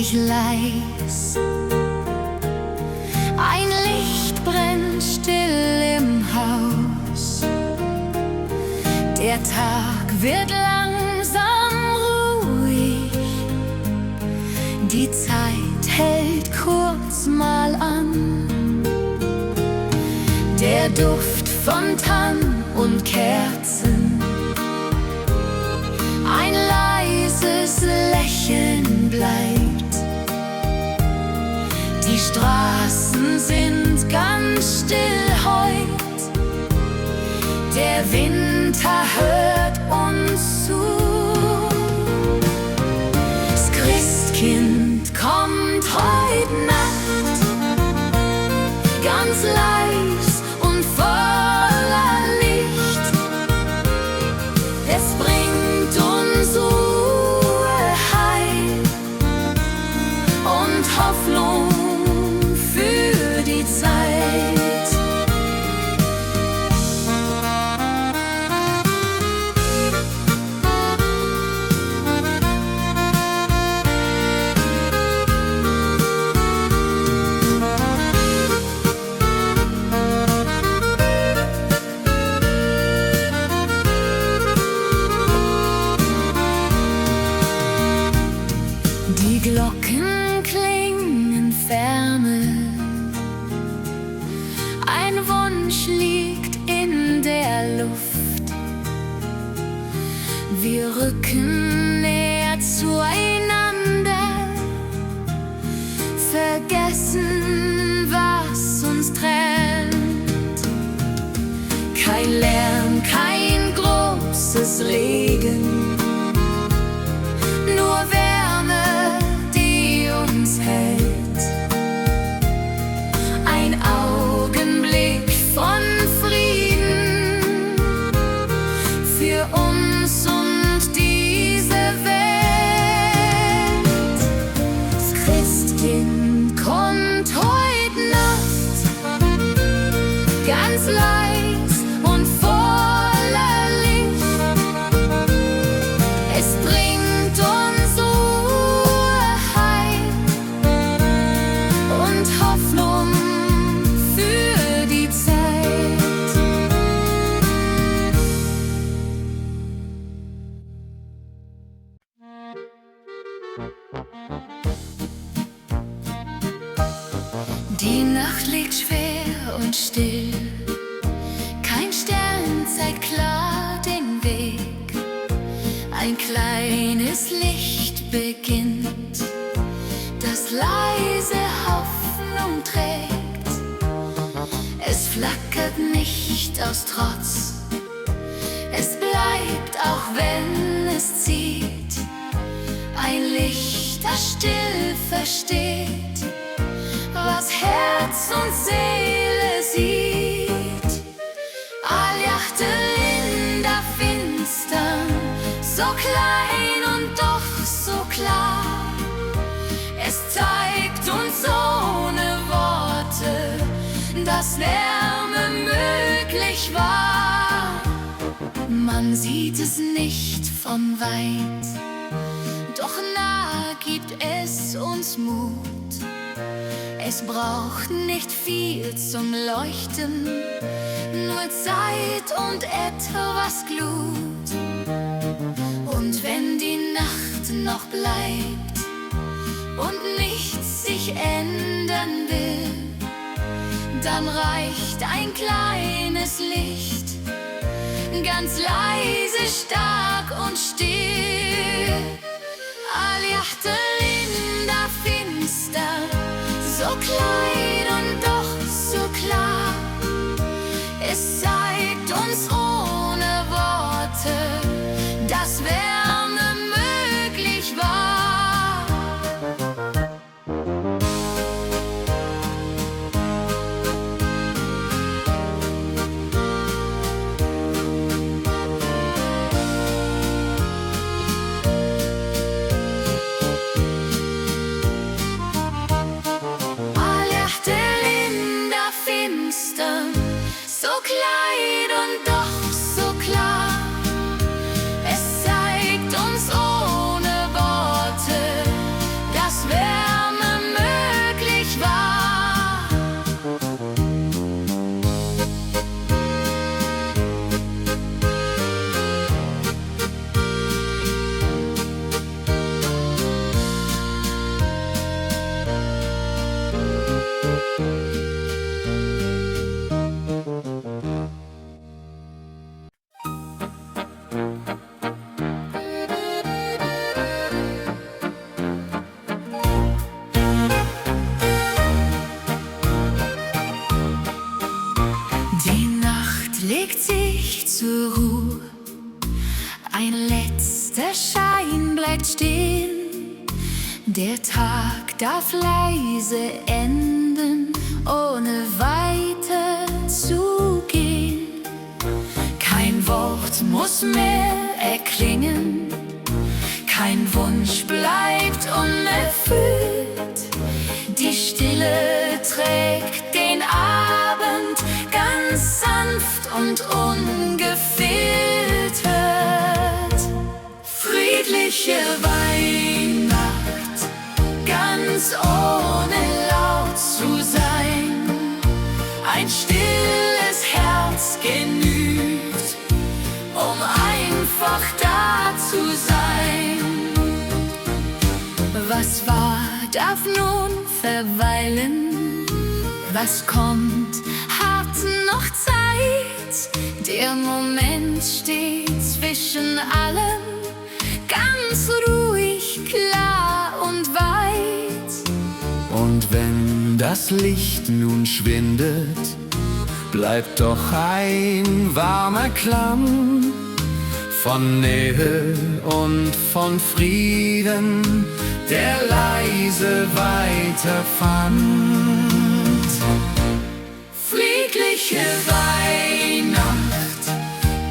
ruhig leis. Ein Licht brennt still im Haus. Der Tag wird langsam ruhig. Die Zeit hält kurz mal an. Der Duft von Tannen und Kerzen, ein leises Lächeln bleibt. Die Straßen sind ganz still heut. Der Winter hört uns zu. Das Christkind kommt heut Nacht, ganz leis und voller Licht. Es bringt uns Ruhe, Heil und Hoffnung für die Zeit. Die Glocken klingen ferne, ein Wunsch liegt in der Luft. Wir rücken näher zueinander, vergessen, was uns trennt. Kein Lärm, kein großes Regen, nur Wärme, die uns hält. Ein Augenblick von Frieden für uns und diese Welt. Das Christkind kommt heut Nacht, ganz leis und voller Licht. Es bringt uns Ruhe, Heil und Hoffnung für die Zeit. Die Nacht liegt schwer und still, kein Stern zeigt klar den Weg. Ein kleines Licht beginnt, das leise Hoffnung trägt. Es flackert nicht aus Trotz, es bleibt, auch wenn es zieht. Ein Licht, das still versteht, was Herz und Seele sieht. Alljachte in der Finstern, so klein und doch so klar. Es zeigt uns ohne Worte, dass Wärme möglich war. Man sieht es nicht von weit, doch nah gibt es uns Mut. Es braucht nicht viel zum Leuchten, nur Zeit und etwas Glut. Und wenn die Nacht noch bleibt und nichts sich ändern will, dann reicht ein kleines Licht, ganz leise, stark und still. Alljachte in der Finster, so klein und doch so klar. Es zeigt uns ohne Worte, dass Wärme möglich war. Der Tag darf leise enden, ohne weiter zu gehen. Kein Wort muss mehr erklingen, kein Wunsch bleibt unerfüllt. Die Stille trägt den Abend ganz sanft und ungefiltert. Friedliche Weihnacht, ganz ohne laut zu sein. Ein stilles Herz genügt, um einfach da zu sein. Was war, darf nun verweilen. Was kommt, hat noch Zeit. Der Moment steht zwischen allem, ganz ruhig, klar und weit. Und wenn das Licht nun schwindet, bleibt doch ein warmer Klang von Nähe und von Frieden, der leise weiterfand. Friedliche Weihnacht,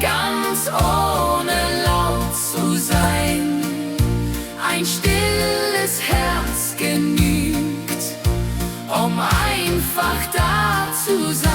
ganz ohne laut zu sein. Ein stilles Herz genügt, um einfach da zu sein.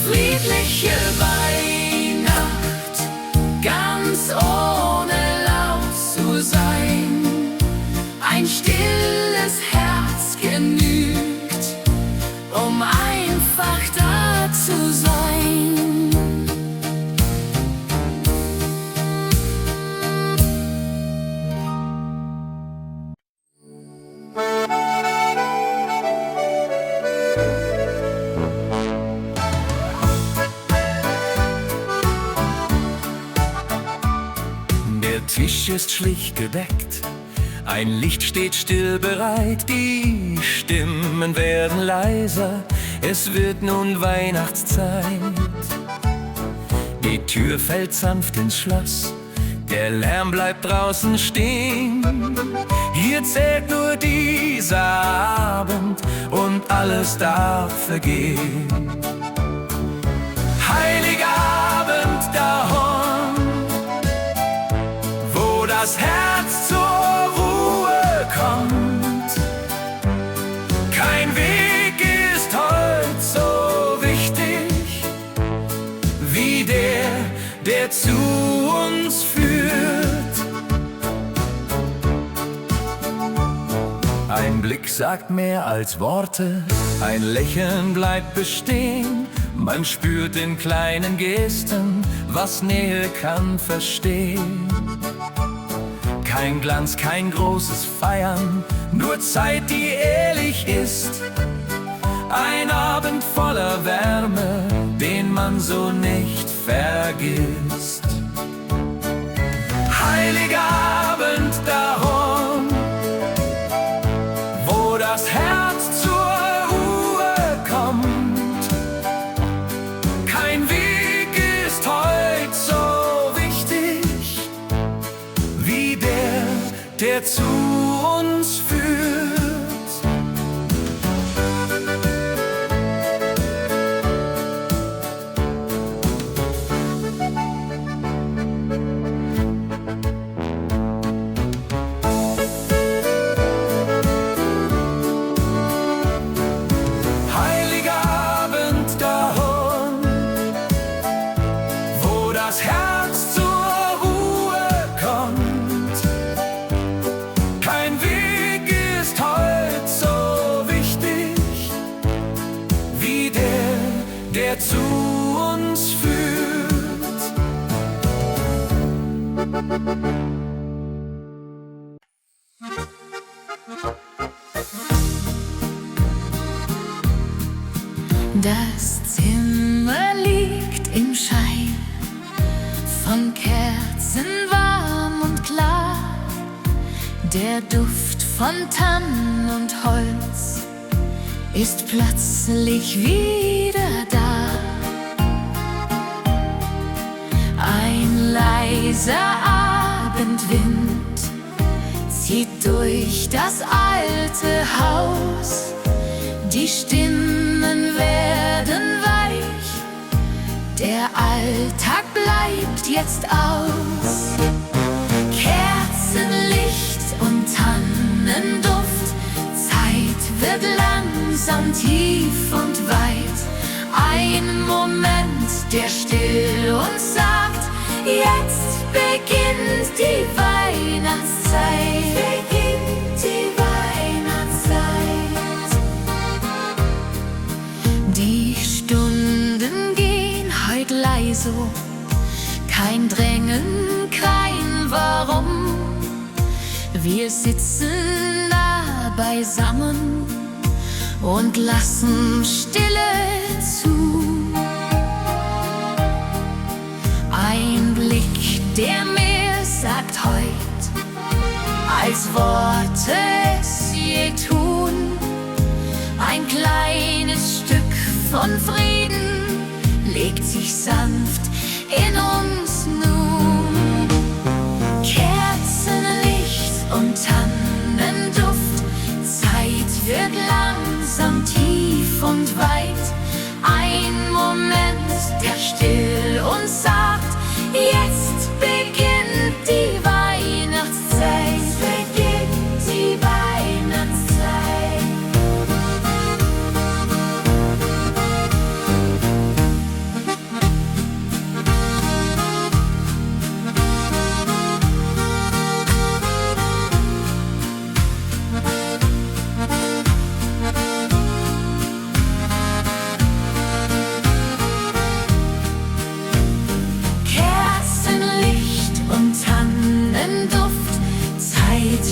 Friedliche Weihnacht, ganz ohne laut zu sein. Ein stilles Herz genügt, um einfach da zu sein. Der Tisch ist schlicht gedeckt, ein Licht steht still bereit, die Stimmen werden leiser, es wird nun Weihnachtszeit. Die Tür fällt sanft ins Schloss, der Lärm bleibt draußen stehen. Hier zählt nur dieser Abend und alles darf vergehen. Heiliger Abend daheim, wo das Herz zur Ruhe kommt. Kein Weg ist heut so wichtig wie der zu uns führt. Ein Blick sagt mehr als Worte, ein Lächeln bleibt bestehen. Man spürt in kleinen Gesten, was Nähe kann verstehen. Kein Glanz, kein großes Feiern, nur Zeit, die ehrlich ist. Ein Abend voller Wärme, den man so nicht vergisst. Heiliger Abend daheim, wo das Herz zur Ruhe kommt. Kein Weg ist heut so wichtig wie der zu uns führt. Heiliger Abend daheim, wo das Herz zur Ruhe kommt. Kein Weg ist heut so wichtig wie der zu uns führt. Das Zimmer liegt im Schein von Kerzen warm und klar. Der Duft von Tannen und Holz ist plötzlich wieder da. Ein leiser Abendwind zieht durch das alte Haus. Die Stimmen werden weich, der Alltag bleibt jetzt aus. Kerzenlicht und Tannenduft, Zeit wird langsam tief und weit. Ein Moment, der still uns sagt, jetzt beginnt die Weihnachtszeit. Beginnt die Weihnachtszeit. Die Stunden gehen heut leise, kein Drängen, kein Warum. Wir sitzen nah beisammen und lassen Stille zu. Ein Blick, der mir sagt heut, als Worte es je tun. Ein kleines Stück von Frieden legt sich sanft in uns nun. Kerzenlicht und Tannenduft, Zeit wird langsam tief und weit. Ein Moment, der still uns sagt, jetzt beginnt die Weihnachtszeit. Beginnt die Weihnachtszeit.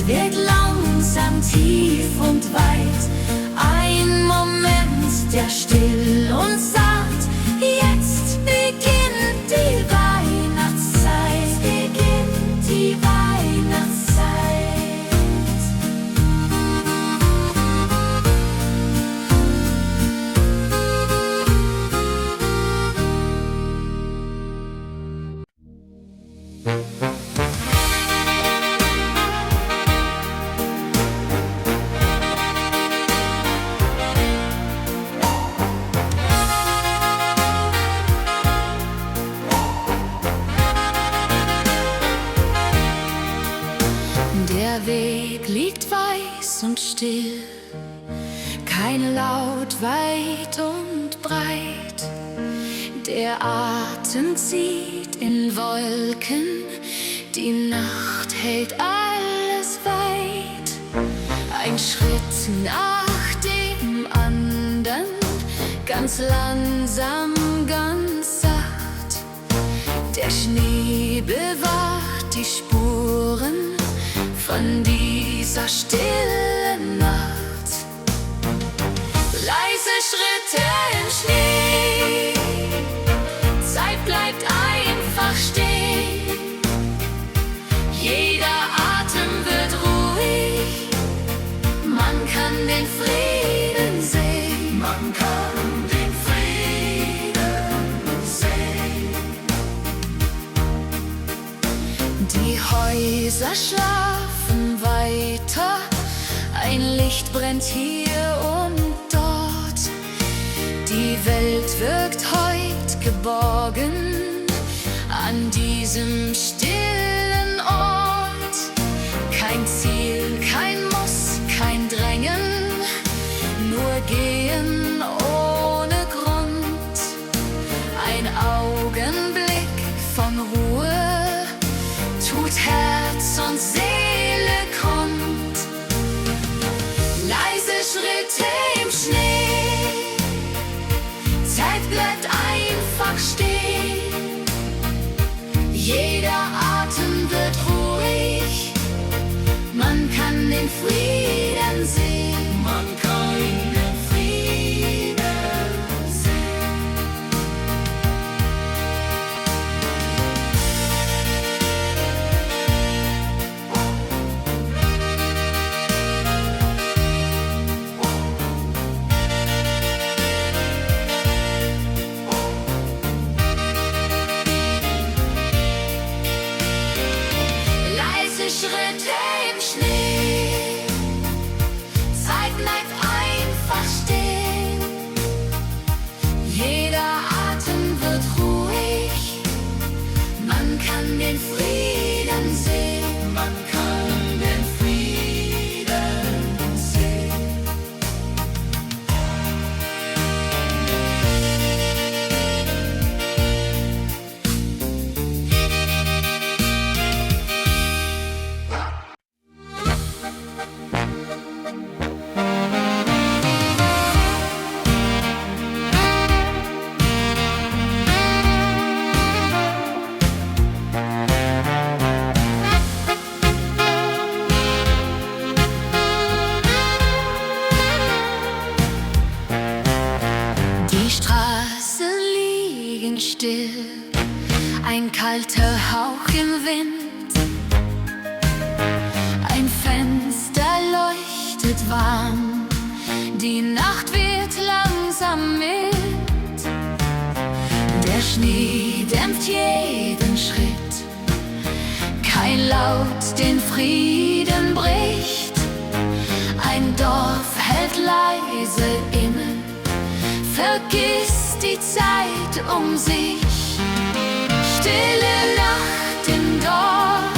Wird langsam tief und weit. Ein Moment, der still uns sagt, jetzt beginnt die Weihnachtszeit. Beginnt die Weihnachtszeit. Der Weg liegt weiß und still, kein Laut weit und breit. Der Atem zieht in Wolken, die Nacht hält alles weit. Ein Schritt nach dem anderen, ganz langsam, ganz sacht. Der Schnee bewahrt die Spuren von dieser stillen Nacht. Leise Schritte im Schnee, Zeit bleibt einfach stehen. Jeder Atem wird ruhig, man kann den Frieden sehen. Man kann den Frieden sehen. Die Häuser schlafen weiter, ein Licht brennt hier und dort. Die Welt wirkt heut geborgen an diesem stillen Ort. Kein Ziel, kein Muss, kein Drängen, nur gehen ohne Grund. Ein Augenblick von Ruhe tut Herz und Seele kund. Leise Schritte im Schnee, Zeit bleibt einfach stehen. Jeder Atem wird ruhig, man dem Schnee. Zeit bleibt einfach stehen. Jeder Atem wird ruhig. Man kann den Frieden sehen. Man kann den Frieden sehen. Die Straßen liegen still, ein kalter Hauch im Wind. Ein Fenster leuchtet warm, die Nacht wird langsam mild. Der Schnee dämpft jeden Schritt, kein Laut den Frieden bricht. Ein Dorf hält leise inne, vergisst die Zeit um sich. Stille Nacht im Dorf,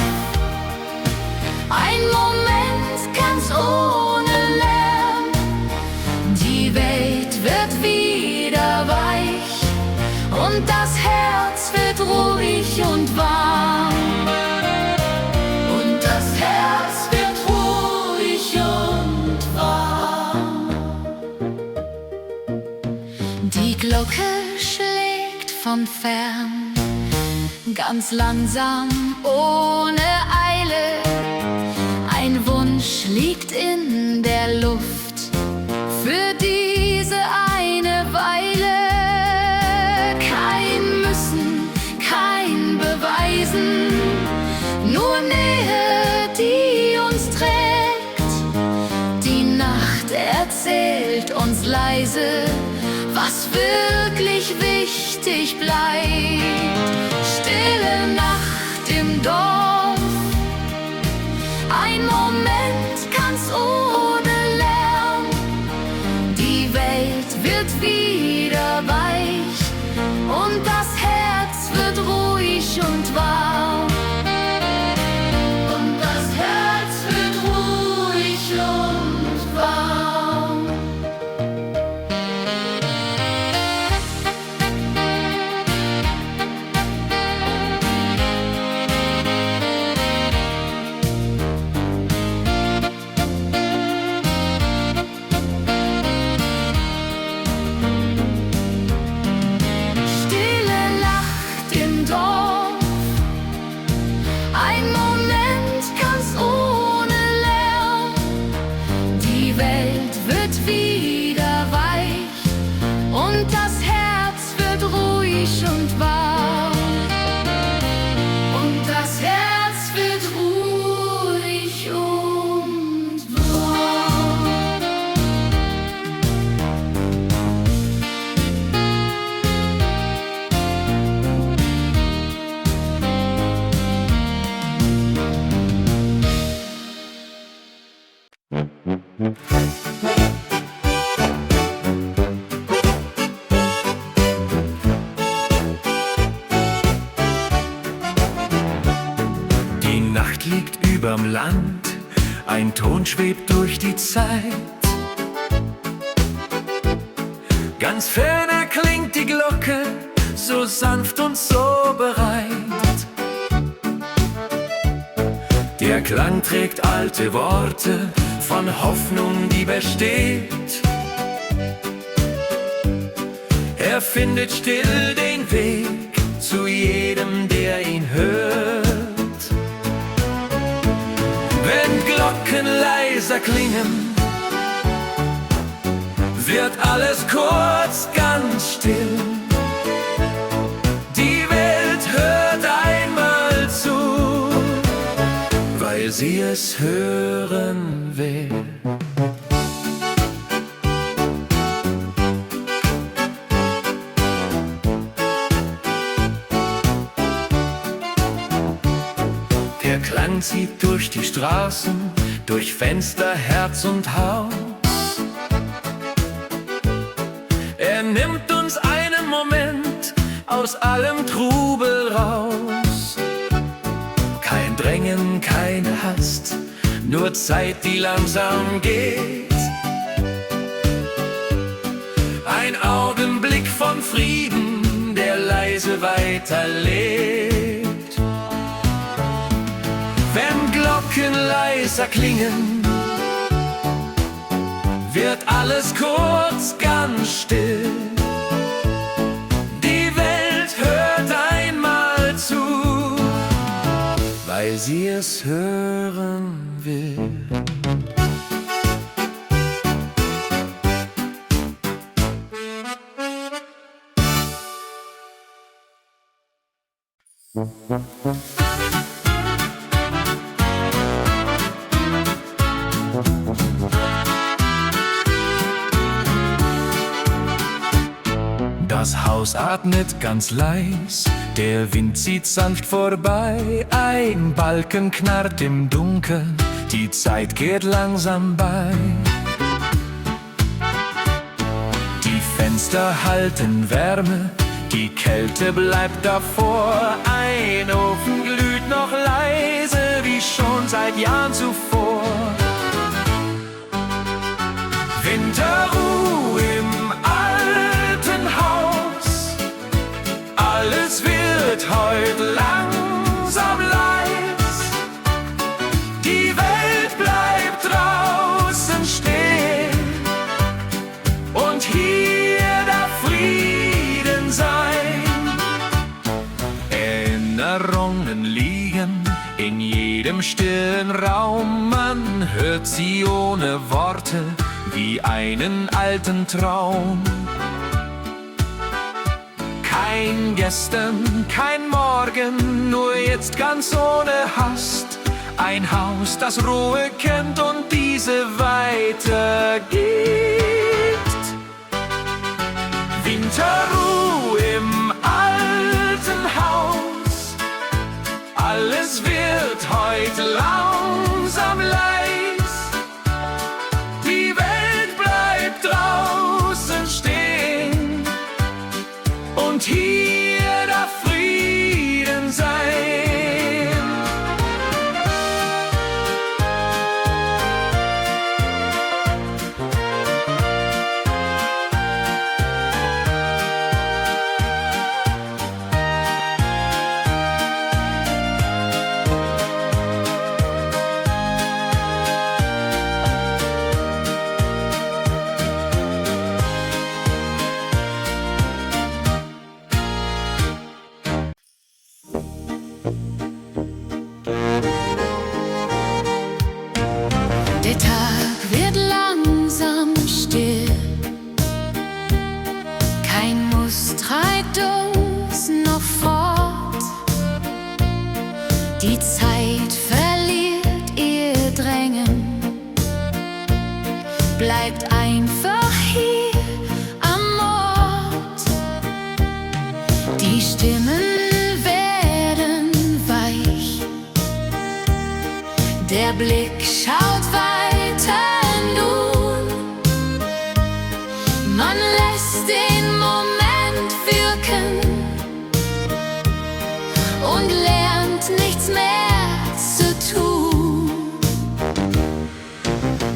ein Moment ganz ohne Lärm. Die Welt wird wieder weich und das Herz wird ruhig und warm. Und das Herz wird ruhig und warm. Die Glocke schlägt von fern, ganz langsam, ohne Eile. Ein Wunsch liegt in der Luft für diese eine Weile. Kein Müssen, kein Beweisen, nur Nähe, die uns trägt. Die Nacht erzählt uns leise, was wirklich wichtig bleibt. Stille Nacht im Dorf, ein Moment ganz ohne Lärm. Die Welt wird wieder weich und das Herz wird ruhig und warm. Und das Herz wird ruhig und warm. Stille Nacht im Dorf, ein Moment ganz ohne Lärm. Die Welt wird wieder weich und das Herz wird ruhig und warm. Und das Herz wird ruhig und warm. Die Nacht liegt überm Land, ein Ton schwebt durch die Zeit. Ganz fern erklingt die Glocke, so sanft und so bereit. Der Klang trägt alte Worte von Hoffnung, die besteht. Er findet still den Weg zu jedem, der ihn hört. Wenn Glocken leiser klingen, wird alles kurz ganz still. Die Welt hört einmal zu, weil sie es hören will. Der Klang zieht durch die Straße. Straßen, durch Fenster, Herz und Haus. Er nimmt uns einen Moment aus allem Trubel raus. Kein Drängen, keine Hast, nur Zeit, die langsam geht. Ein Augenblick von Frieden, der leise weiterlebt. Wenn Glocken leiser klingen, wird alles kurz ganz still. Die Welt hört einmal zu, weil sie es hören will. Das Haus atmet ganz leis, der Wind zieht sanft vorbei. Ein Balken knarrt im Dunkeln, die Zeit geht langsam bei. Die Fenster halten Wärme, die Kälte bleibt davor. Ein Ofen glüht noch leise, wie schon seit Jahren zuvor. Winterruhe im alten Haus, alles wird heut langsam leis. Die Welt bleibt draußen stehen und hier darf Frieden sein. Erinnerungen liegen in jedem stillen Raum, man hört sie ohne Worte wie einen alten Traum. Kein Gestern, kein Morgen, nur jetzt ganz ohne Hast. Ein Haus, das Ruhe kennt und diese weitergibt. Winterruhe im alten Haus, alles wird heut langsam leis. Die Welt bleibt draußen stehen und hier darf Frieden sein. Der Tag wird langsam still, kein Muss treibt uns noch fort. Die Zeit verliert ihr Drängen, bleibt einfach hier am Ort. Die Stimmen werden weich, der Blick schaut weiter nun. Man lässt den Moment wirken und lernt nichts mehr zu tun.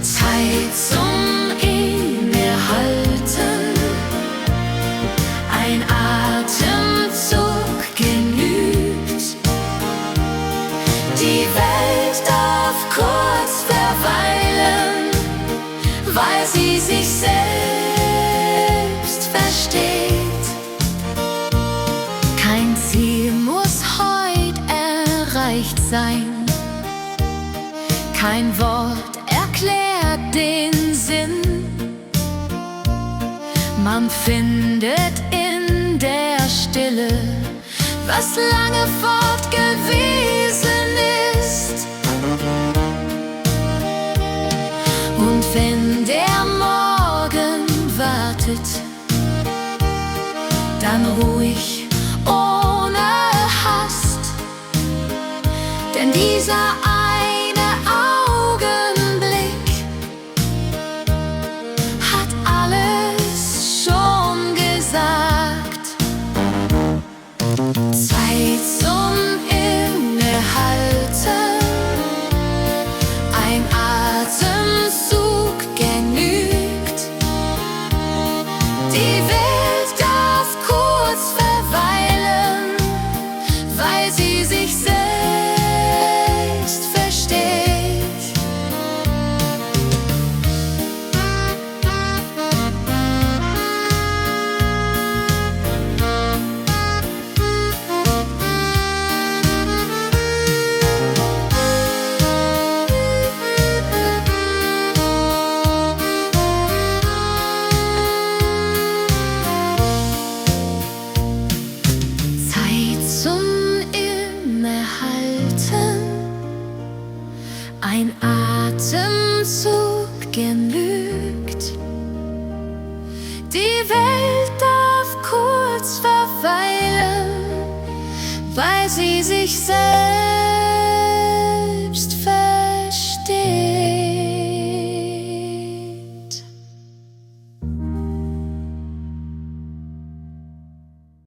Zeit zum Innehalten, ein Atemzug genügt. Die Welt darf kurz verweilen, weil sie sich selbst versteht. Kein Ziel muss heut erreicht sein, kein Wort erklärt den Sinn. Man findet in der Stille, was lange fort gewesen ist. Und wenn der Morgen wartet, dann ruhig, ohne Hast. Denn dieser eine sich selbst.